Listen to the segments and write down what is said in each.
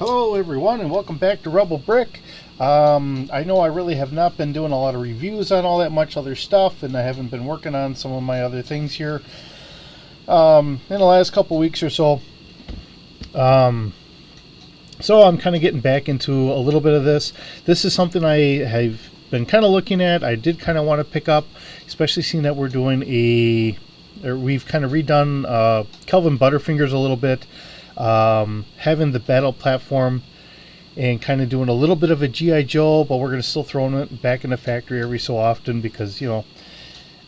Hello everyone and welcome back to Rebel Brick. I know I really have not been doing a lot of reviews on all that much other stuff, and I haven't been working on some of my other things here in the last couple weeks or so. So I'm kind of getting back into a little bit of this. This is something I have been kind of looking at. I did kind of want to pick up, especially seeing that we're doing we've kind of redone Kelvin Butterfingers a little bit. Having the battle platform and kind of doing a little bit of a G.I. Joe, but we're going to still throw it back in the factory every so often because, you know,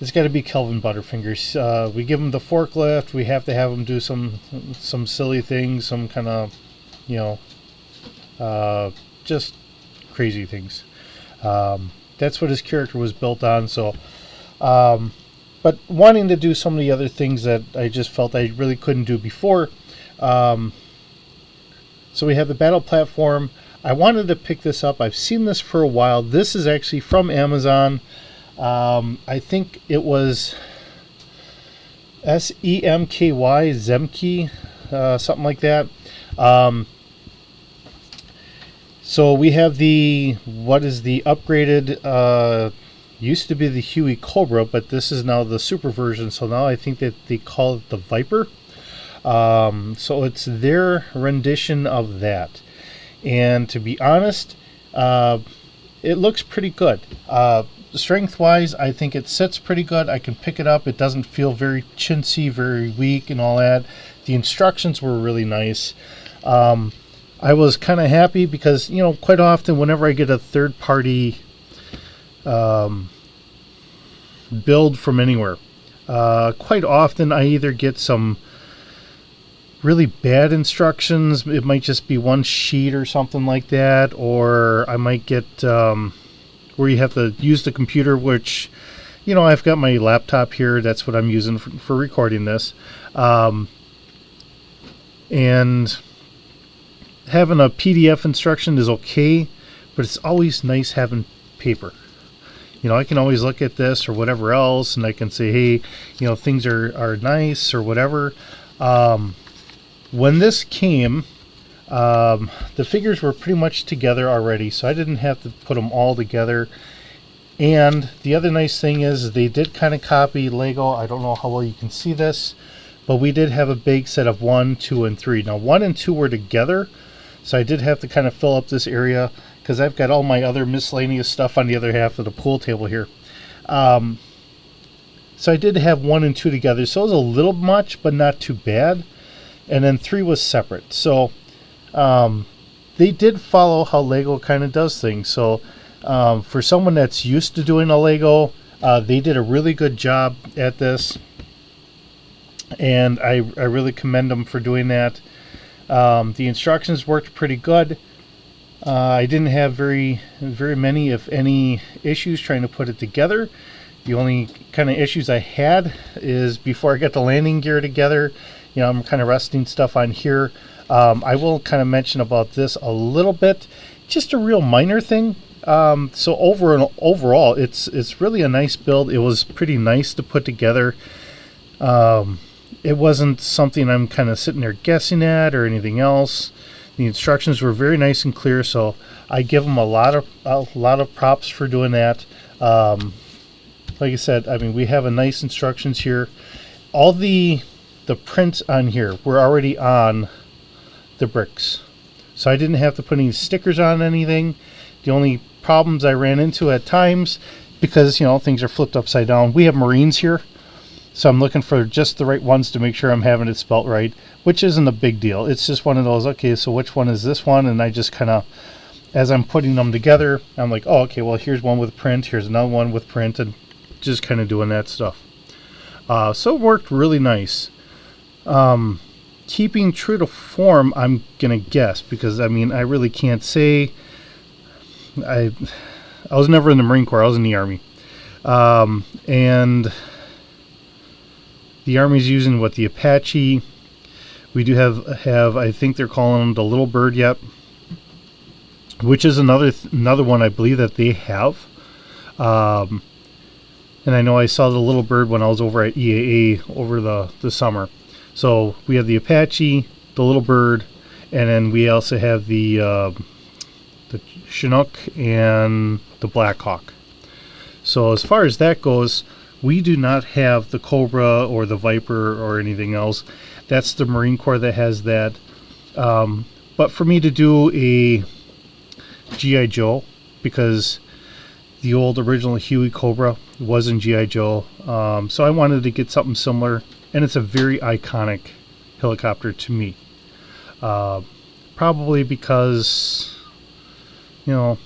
it's got to be Kelvin Butterfingers. We give them the forklift. We have to have them do some silly things, some kind of, you know, just crazy things. That's what his character was built on. So, but wanting to do some of the other things that I just felt I really couldn't do before. So we have the battle platform. I wanted to pick this up. I've seen this for a while. This is actually from Amazon. I think it was Semky, something like that. So we have the upgraded, used to be the Huey Cobra, but this is now the super version. So now I think that they call it the Viper. So it's their rendition of that, and to be honest, it looks pretty good. Strength wise, I think it sits pretty good. I can pick it up. It doesn't feel very chintzy, very weak and all that. The instructions were really nice. I was kind of happy because, you know, quite often whenever I get a third party build from anywhere, quite often I either get some really bad instructions. It might just be one sheet or something like that, or I might get where you have to use the computer, which, you know, I've got my laptop here. That's what I'm using for recording this, and having a PDF instruction is okay, but it's always nice having paper. You know, I can always look at this or whatever else, and I can say, hey, you know, things are nice or whatever. When this came, the figures were pretty much together already, so I didn't have to put them all together. And the other nice thing is they did kind of copy Lego. I don't know how well you can see this, but we did have a big set of 1, 2, and 3. Now 1 and 2 were together, so I did have to kind of fill up this area because I've got all my other miscellaneous stuff on the other half of the pool table here. So I did have 1 and 2 together, so it was a little much, but not too bad. And then 3 was separate. So they did follow how Lego kind of does things. So for someone that's used to doing a Lego, they did a really good job at this. And I really commend them for doing that. The instructions worked pretty good. I didn't have very many, if any, issues trying to put it together. The only kind of issues I had is before I got the landing gear together. You know, I'm kind of resting stuff on here. I will kind of mention about this a little bit, just a real minor thing. So overall, it's really a nice build. It was pretty nice to put together. It wasn't something I'm kind of sitting there guessing at or anything else. The instructions were very nice and clear, so I give them a lot of props for doing that. Like I said, I mean, we have a nice instructions here. All the prints on here were already on the bricks, so I didn't have to put any stickers on anything. The only problems I ran into at times, because, you know, things are flipped upside down, we have Marines here, so I'm looking for just the right ones to make sure I'm having it spelt right, which isn't a big deal. It's just one of those, okay, so which one is this one? And I just kind of, as I'm putting them together, I'm like, oh, okay, well, here's one with print, here's another one with print, and just kind of doing that stuff. So it worked really nice. Keeping true to form, I'm gonna guess, because I mean, I really can't say. I was never in the Marine Corps. I was in the Army, and the Army's using the Apache. We do have I think they're calling them the Little Bird yet, which is another one I believe that they have. And I know I saw the Little Bird when I was over at EAA over the summer. So we have the Apache, the Little Bird, And then we also have the Chinook and the Black Hawk. So as far as that goes, we do not have the Cobra or the Viper or anything else. That's the Marine Corps that has that. But for me to do a G.I. Joe, because the old original Huey Cobra was in G.I. Joe, so I wanted to get something similar, and it's a very iconic helicopter to me. Probably because, you know,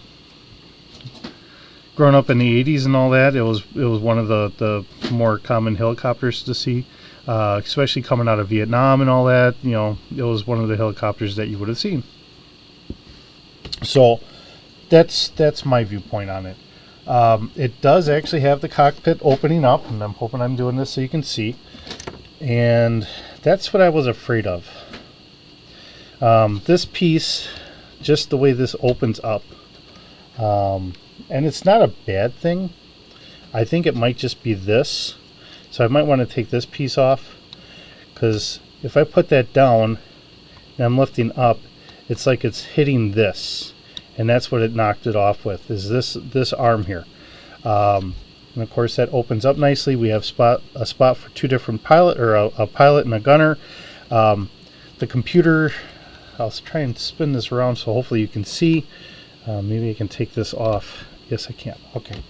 growing up in the 80s and all that, it was one of the more common helicopters to see, especially coming out of Vietnam and all that. You know, it was one of the helicopters that you would have seen. So that's my viewpoint on it. It does actually have the cockpit opening up, and I'm hoping I'm doing this so you can see. And that's what I was afraid of. This piece, just the way this opens up, and it's not a bad thing. I think it might just be this. So I might want to take this piece off, because if I put that down and I'm lifting up, it's like it's hitting this, and that's what it knocked it off with, is this arm here. And of course that opens up nicely. We have a spot for two different pilot, or a pilot and a gunner. The computer, I'll try and spin this around so hopefully you can see. Maybe I can take this off. Yes, I can. Okay.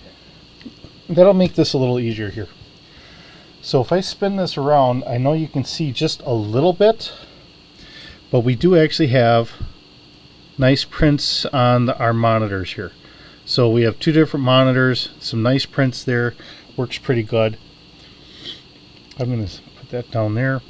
That'll make this a little easier here. So if I spin this around, I know you can see just a little bit, but we do actually have nice prints on our monitors here. So we have two different monitors, some nice prints there. Works pretty good. I'm going to put that down there.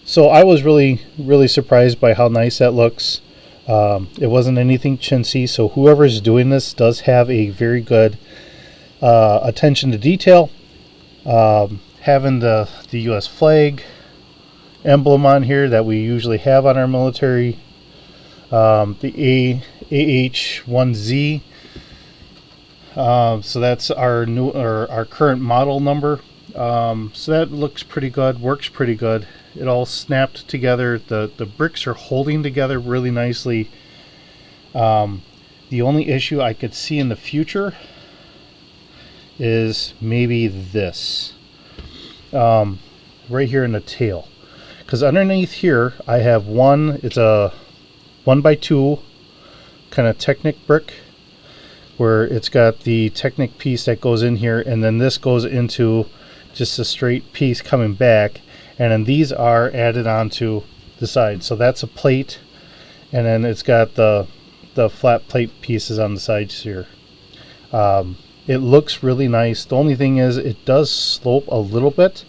So I was really surprised by how nice that looks. It wasn't anything chintzy, so whoever's doing this does have a very good attention to detail. Having the U.S. flag emblem on here that we usually have on our military, the AH-1Z, so that's our current model number. So that looks pretty good, works pretty good. It all snapped together. The bricks are holding together really nicely. The only issue I could see in the future is maybe this, right here in the tail, because underneath here I have it's a 1x2 kind of Technic brick, where it's got the Technic piece that goes in here, and then this goes into just a straight piece coming back, and then these are added onto the side. So that's a plate, and then it's got the flat plate pieces on the sides here. It looks really nice. The only thing is it does slope a little bit,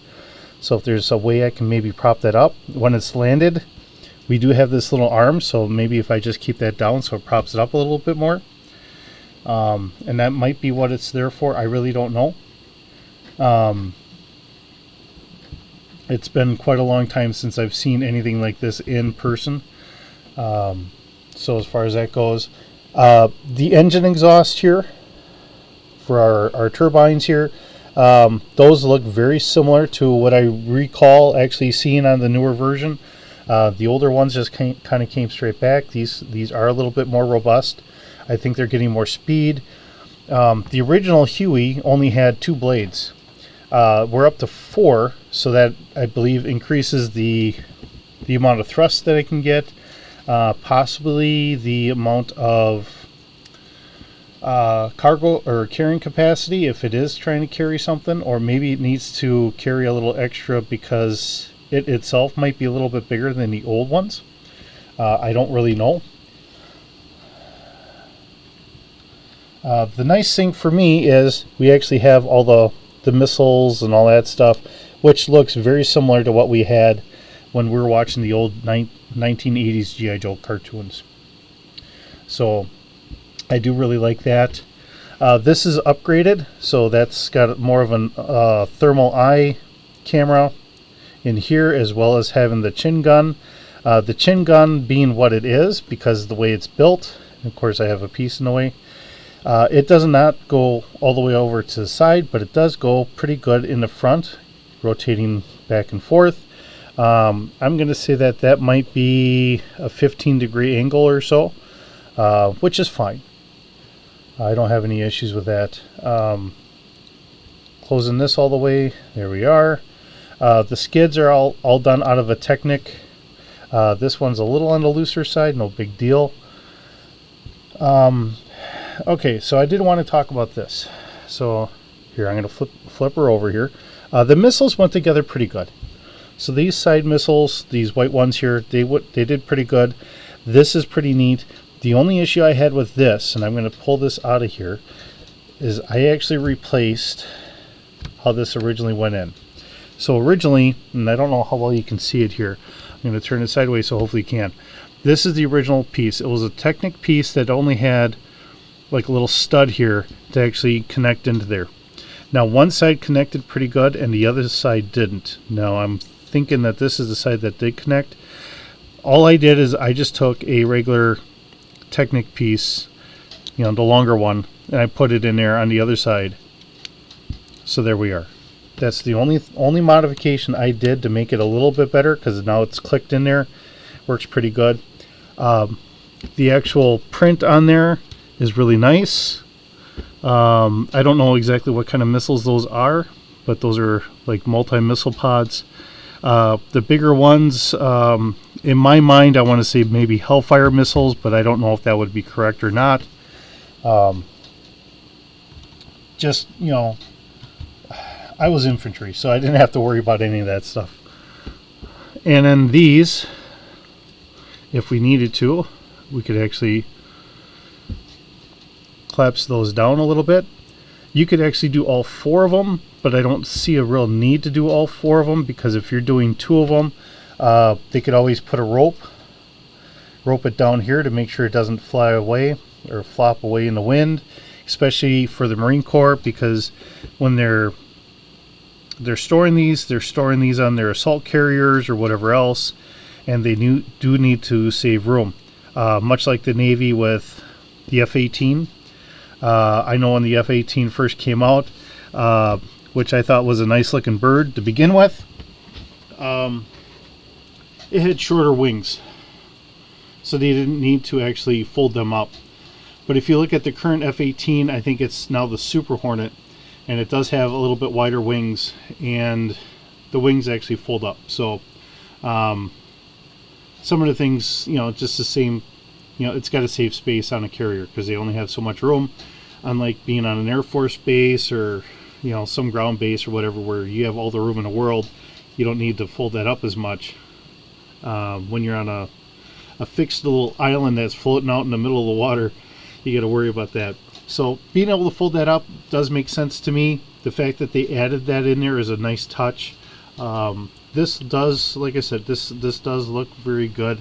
so if there's a way I can maybe prop that up when it's landed. We do have this little arm, so maybe if I just keep that down so it props it up a little bit more, and that might be what it's there for. I really don't know. It's been quite a long time since I've seen anything like this in person. So as far as that goes, the engine exhaust here for our turbines here, those look very similar to what I recall actually seeing on the newer version. The older ones just kind of came straight back. These are a little bit more robust. I think they're getting more speed. The original Huey only had 2 blades. We're up to 4, so that I believe increases the amount of thrust that I can get, possibly the amount of cargo or carrying capacity if it is trying to carry something, or maybe it needs to carry a little extra because it itself might be a little bit bigger than the old ones. I don't really know. The nice thing for me is we actually have all the missiles and all that stuff, which looks very similar to what we had when we were watching the old 1980s G.I. Joe cartoons. So I do really like that. This is upgraded, so that's got more of a thermal eye camera in here, as well as having the chin gun. The chin gun being what it is because of the way it's built. Of course, I have a piece in the way. It does not go all the way over to the side, but it does go pretty good in the front, rotating back and forth. I'm going to say that that might be a 15-degree angle or so, which is fine. I don't have any issues with that. Closing this all the way, there we are. The skids are all done out of a Technic. This one's a little on the looser side, no big deal. Okay, so I did want to talk about this. So here, I'm going to flip her over here. The missiles went together pretty good. So these side missiles, these white ones here, they did pretty good. This is pretty neat. The only issue I had with this, and I'm going to pull this out of here, is I actually replaced how this originally went in. So originally, and I don't know how well you can see it here, I'm going to turn it sideways so hopefully you can. This is the original piece. It was a Technic piece that only had like a little stud here to actually connect into there. Now one side connected pretty good and the other side didn't. Now I'm thinking that this is the side that did connect. All I did is I just took a regular Technic piece, you know, the longer one, and I put it in there on the other side. So there we are. That's the only modification I did to make it a little bit better, because now it's clicked in there. Works pretty good. The actual print on there is really nice. I don't know exactly what kind of missiles those are, but those are like multi-missile pods. The bigger ones, in my mind, I want to say maybe Hellfire missiles, but I don't know if that would be correct or not. Just, you know, I was infantry, so I didn't have to worry about any of that stuff. And then these, if we needed to, we could actually collapse those down a little bit. You could actually do all four of them, but I don't see a real need to do all four of them, because if you're doing two of them, they could always put a rope it down here to make sure it doesn't fly away or flop away in the wind, especially for the Marine Corps, because when they're storing these on their assault carriers or whatever else, and they do need to save room, much like the Navy with the F-18. I know when the F-18 first came out, which I thought was a nice looking bird to begin with, it had shorter wings, so they didn't need to actually fold them up. But if you look at the current F-18, I think it's now the Super Hornet, and it does have a little bit wider wings, and the wings actually fold up. So some of the things, you know, just the same, you know, it's got to save space on a carrier because they only have so much room, unlike being on an Air Force base or, you know, some ground base or whatever, where you have all the room in the world. You don't need to fold that up as much. When you're on a fixed little island that's floating out in the middle of the water, you got to worry about that. So being able to fold that up does make sense to me. The fact that they added that in there is a nice touch. This does, like I said, this does look very good.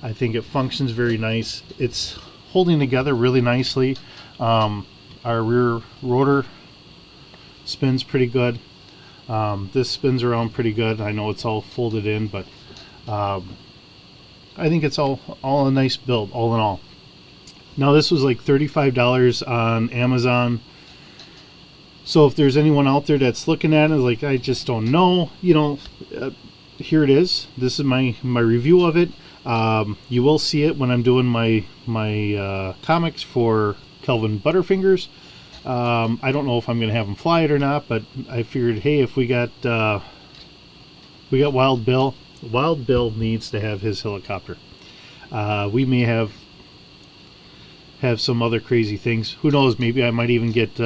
I think it functions very nice. It's holding together really nicely. Our rear rotor spins pretty good. This spins around pretty good. I know it's all folded in, but I think it's all a nice build, all in all. Now this was like $35 on Amazon. So if there's anyone out there that's looking at it like, I just don't know, you know, here it is. This is my review of it. You will see it when I'm doing my comics for Kelvin Butterfingers. I don't know if I'm going to have him fly it or not, but I figured, hey, if we got Wild Bill needs to have his helicopter. We may have some other crazy things. Who knows? Maybe I might even get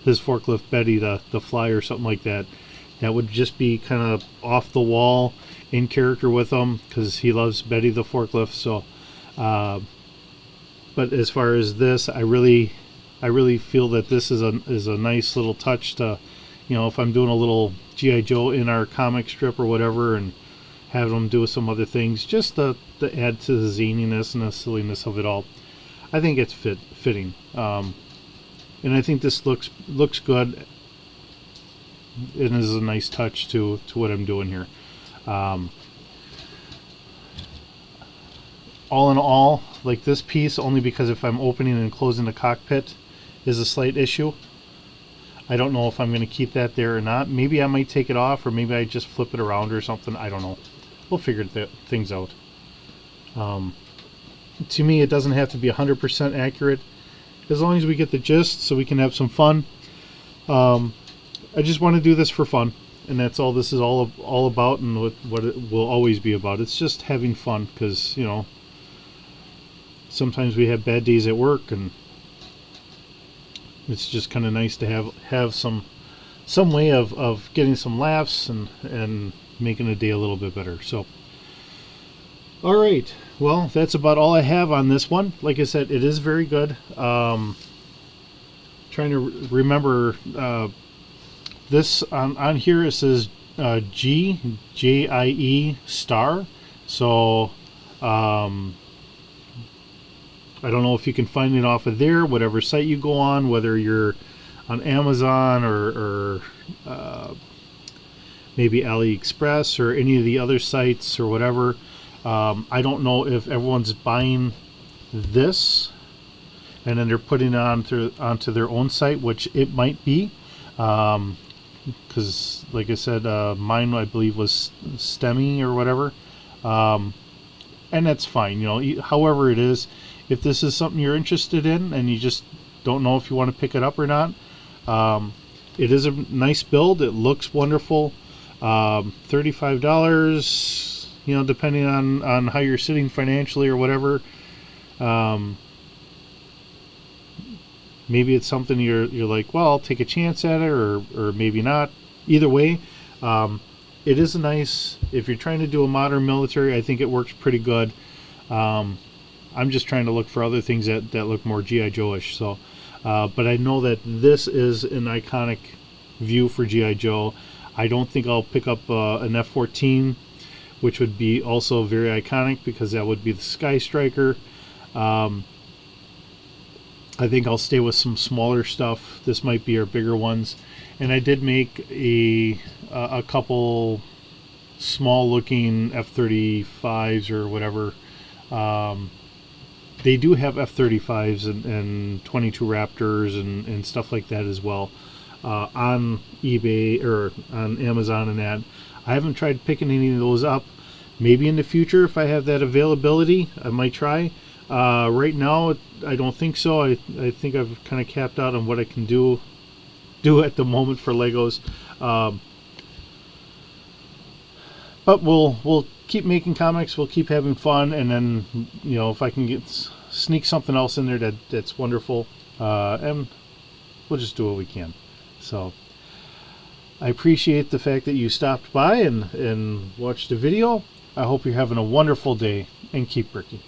his forklift Betty to fly or something like that. That would just be kind of off the wall, in character with him, because he loves Betty the forklift. So, but as far as this, I really feel that this is a nice little touch to, you know, if I'm doing a little G.I. Joe in our comic strip or whatever, and having them do some other things, just to add to the zaniness and the silliness of it all. I think it's fitting, and I think this looks good. It is a nice touch to what I'm doing here. All in all, like this piece, only because if I'm opening and closing the cockpit is a slight issue. I don't know if I'm going to keep that there or not. Maybe I might take it off, or maybe I just flip it around or something. I don't know. We'll figure things out. To me, it doesn't have to be 100% accurate, as long as we get the gist so we can have some fun. I just want to do this for fun, and that's all this is all about, and what it will always be about. It's just having fun, because, you know, sometimes we have bad days at work, and it's just kind of nice to have some way of getting some laughs and making a day a little bit better. So, all right, well, that's about all I have on this one. Like I said, it is very good. Trying to remember, this on here it says GIE star. So I don't know if you can find it off of there, whatever site you go on, whether you're on Amazon or maybe AliExpress or any of the other sites or whatever. I don't know if everyone's buying this and then they're putting it onto their own site, which it might be. Because, like I said, mine, I believe, was STEMmy or whatever. And that's fine, you know, however it is. If this is something you're interested in and you just don't know if you want to pick it up or not, it is a nice build. It looks wonderful. $35, you know, depending on how you're sitting financially or whatever. Maybe it's something you're like, well, I'll take a chance at it, or maybe not. Either way, it is a nice, if you're trying to do a modern military, I think it works pretty good. I'm just trying to look for other things that look more G.I. Joe-ish. So, but I know that this is an iconic view for G.I. Joe. I don't think I'll pick up an F-14, which would be also very iconic, because that would be the Sky Striker. I think I'll stay with some smaller stuff. This might be our bigger ones. And I did make a couple small looking F-35s or whatever. They do have F-35s and 22 Raptors and stuff like that as well, on eBay or on Amazon and that. I haven't tried picking any of those up. Maybe in the future, if I have that availability, I might try. Right now, I don't think so. I think I've kind of capped out on what I can do at the moment for Legos. But we'll keep making comics. We'll keep having fun, and then, you know, if I can sneak something else in there that's wonderful, and we'll just do what we can. So I appreciate the fact that you stopped by and watched the video. I hope you're having a wonderful day, and keep working.